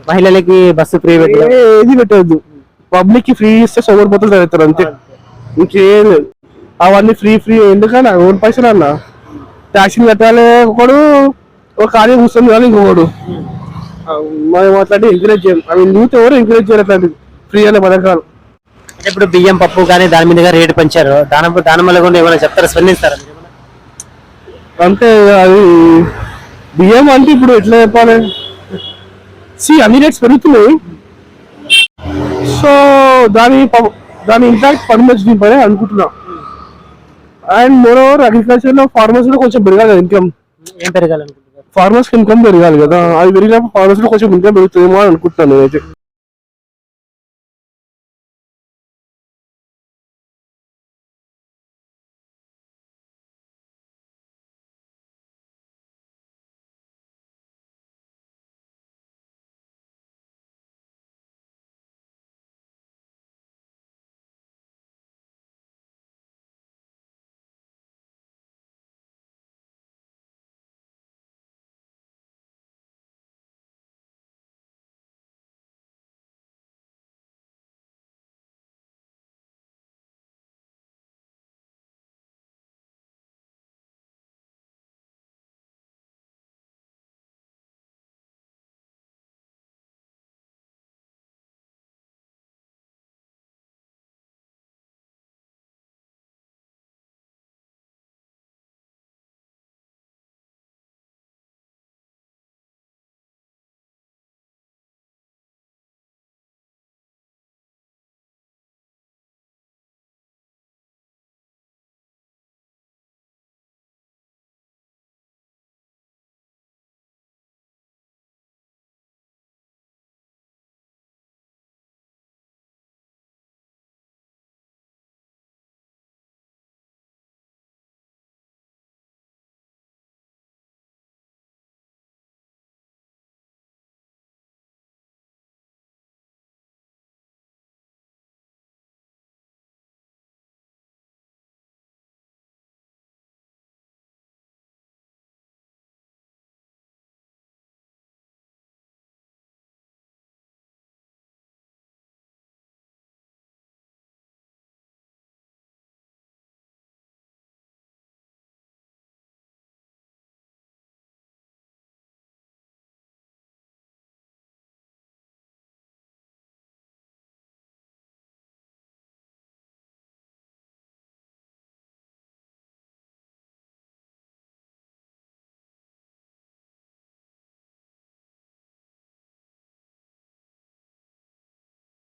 మహిళలకి bus free పెట్టడం ఏది పెట్టవద్దు. పబ్లిక్ కి ఫ్రీ ఇస్తే సోమరిపోతులు చదువుతారు అంతే, ఇంకేం లేదు. అవన్నీ ఫ్రీ ఫ్రీ ఎందుకన్నా ఓన్ పైసలు అన్న. ట్యాక్సీలు కట్టాలి ఒకడు, ఒక కార్యం కూర్చొని కానీ ఇంకొకడు. మనం అట్లాంటి ఎంకరేజ్ చేయం. అవి యూత్ ఎవరు ఎంకరేజ్ చేయాలి అట్లాంటి ఫ్రీ అనే పథకాలు. అంటే ఇప్పుడు బియ్యం పప్పు కానీ దాని మీద రేటు పెంచారు, దాని వల్ల కూడా ఏమైనా చెప్తారా, స్పందిస్తారా? అంటే అది బియ్యం అంటే ఇప్పుడు ఎట్లా చెప్పాలి, అన్ని రేట్స్ పెరుగుతున్నాయి. సో దాని ఇంపాక్ట్ పర్మనెంట్ దీనిపైన అనుకుంటున్నా. అండ్ మోర్ ఓవర్ అగ్రికల్చర్ లో ఫార్మర్స్ లో కొంచెం పెరగాలి కదా ఇన్కమ్. ఏం పెరగాలనుకుంటున్నారు? ఫార్మర్స్ కి ఇన్కమ్ పెరగాలి కదా, అది పెరిగినప్పుడు ఫార్మర్స్ లో కొంచెం ఇన్కమ్ పెరుగుతుందేమో అని అనుకుంటున్నాను నేనైతే.